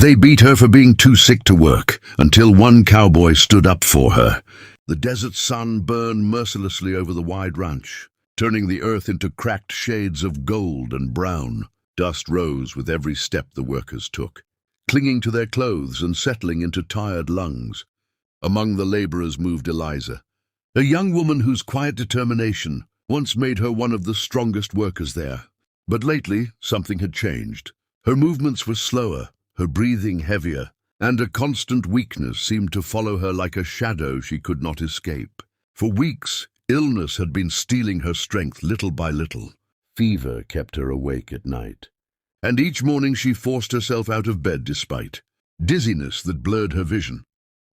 They beat her for being too sick to work, until one cowboy stood up for her. The desert sun burned mercilessly over the wide ranch, turning the earth into cracked shades of gold and brown. Dust rose with every step the workers took, clinging to their clothes and settling into tired lungs. Among the laborers moved Eliza, a young woman whose quiet determination once made her one of the strongest workers there. But lately, something had changed. Her movements were slower, her breathing heavier, and a constant weakness seemed to follow her like a shadow she could not escape. For weeks, illness had been stealing her strength little by little. Fever kept her awake at night, and each morning she forced herself out of bed despite dizziness that blurred her vision.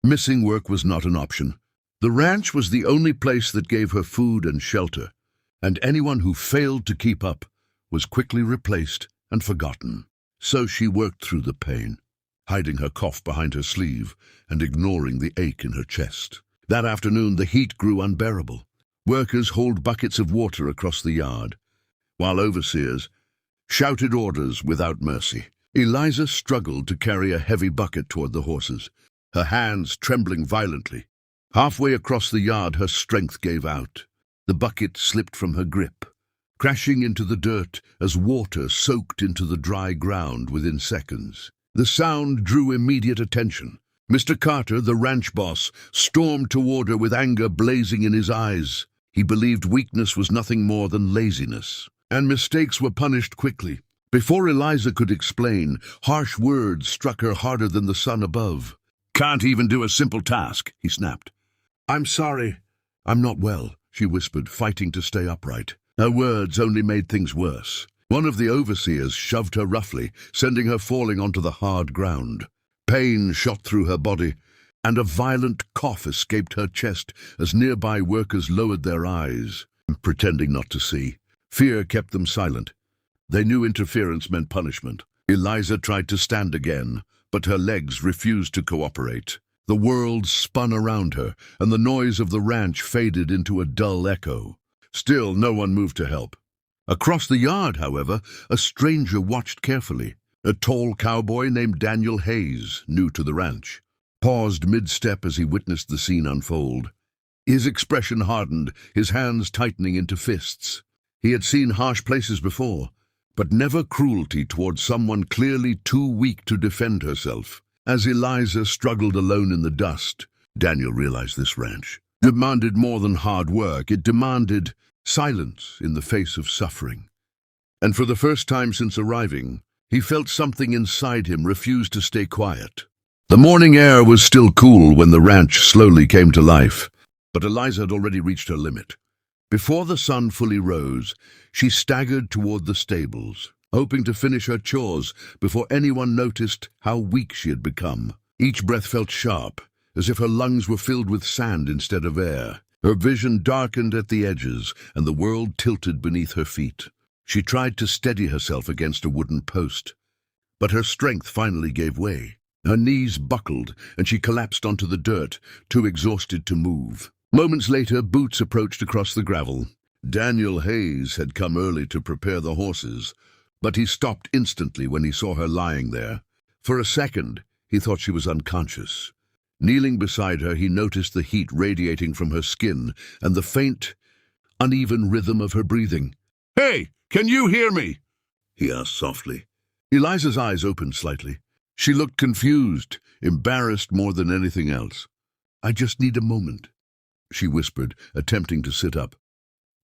Missing work was not an option. The ranch was the only place that gave her food and shelter, and anyone who failed to keep up was quickly replaced and forgotten. So she worked through the pain, hiding her cough behind her sleeve and ignoring the ache in her chest. That afternoon the heat grew unbearable. Workers hauled buckets of water across the yard, while overseers shouted orders without mercy. Eliza struggled to carry a heavy bucket toward the horses, her hands trembling violently. Halfway across the yard her strength gave out. The bucket slipped from her grip, crashing into the dirt as water soaked into the dry ground within seconds. The sound drew immediate attention. Mr. Carter, the ranch boss, stormed toward her with anger blazing in his eyes. He believed weakness was nothing more than laziness, and mistakes were punished quickly. Before Eliza could explain, harsh words struck her harder than the sun above. "Can't even do a simple task," he snapped. "I'm sorry. I'm not well," she whispered, fighting to stay upright. Her words only made things worse. One of the overseers shoved her roughly, sending her falling onto the hard ground. Pain shot through her body, and a violent cough escaped her chest as nearby workers lowered their eyes, pretending not to see. Fear kept them silent. They knew interference meant punishment. Eliza tried to stand again, but her legs refused to cooperate. The world spun around her, and the noise of the ranch faded into a dull echo. Still, no one moved to help. Across the yard, however, a stranger watched carefully. A tall cowboy named Daniel Hayes, new to the ranch, paused mid-step as he witnessed the scene unfold. His expression hardened, his hands tightening into fists. He had seen harsh places before, but never cruelty towards someone clearly too weak to defend herself. As Eliza struggled alone in the dust, Daniel realized this ranch demanded more than hard work. It demanded silence in the face of suffering. And for the first time since arriving, he felt something inside him refuse to stay quiet. The morning air was still cool when the ranch slowly came to life, but Eliza had already reached her limit. Before the sun fully rose, she staggered toward the stables, hoping to finish her chores before anyone noticed how weak she had become. Each breath felt sharp, as if her lungs were filled with sand instead of air. Her vision darkened at the edges, and the world tilted beneath her feet. She tried to steady herself against a wooden post, but her strength finally gave way. Her knees buckled, and she collapsed onto the dirt, too exhausted to move. Moments later, Boots approached across the gravel. Daniel Hayes had come early to prepare the horses, but he stopped instantly when he saw her lying there. For a second, he thought she was unconscious. Kneeling beside her, he noticed the heat radiating from her skin and the faint, uneven rhythm of her breathing. "Hey, can you hear me?" he asked softly. Eliza's eyes opened slightly. She looked confused, embarrassed more than anything else. "I just need a moment," she whispered, attempting to sit up.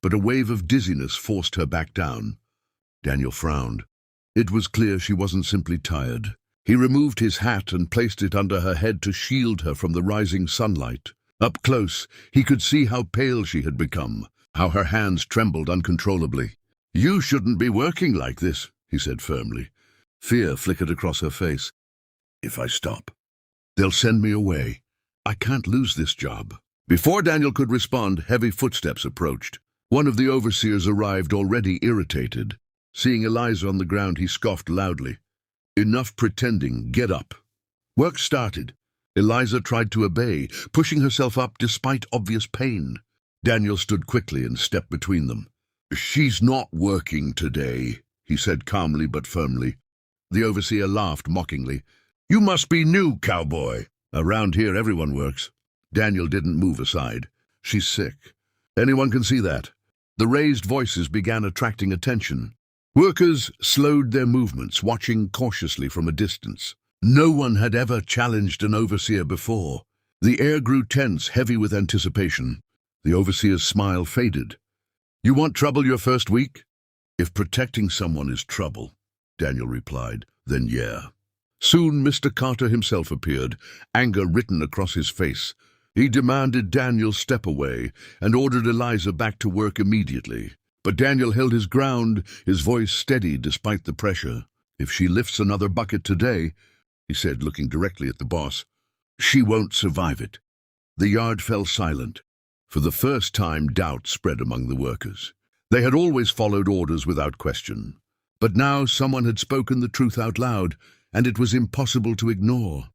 But a wave of dizziness forced her back down. Daniel frowned. It was clear she wasn't simply tired. He removed his hat and placed it under her head to shield her from the rising sunlight. Up close, he could see how pale she had become, how her hands trembled uncontrollably. "You shouldn't be working like this," he said firmly. Fear flickered across her face. "If I stop, they'll send me away. I can't lose this job." Before Daniel could respond, heavy footsteps approached. One of the overseers arrived, already irritated. Seeing Eliza on the ground, he scoffed loudly. "Enough pretending, get up." Work started. Eliza tried to obey, pushing herself up despite obvious pain. Daniel stood quickly and stepped between them. "She's not working today," he said calmly but firmly. The overseer laughed mockingly. "You must be new, cowboy." "Around here, everyone works." Daniel didn't move aside. "She's sick. Anyone can see that." The raised voices began attracting attention. Workers slowed their movements, watching cautiously from a distance. No one had ever challenged an overseer before. The air grew tense, heavy with anticipation. The overseer's smile faded. "You want trouble your first week?" "If protecting someone is trouble," Daniel replied, "then yeah." Soon Mr. Carter himself appeared, anger written across his face. He demanded Daniel step away and ordered Eliza back to work immediately. But Daniel held his ground, his voice steady despite the pressure. "If she lifts another bucket today," he said, looking directly at the boss, "she won't survive it." The yard fell silent. For the first time, doubt spread among the workers. They had always followed orders without question. But now someone had spoken the truth out loud, and it was impossible to ignore.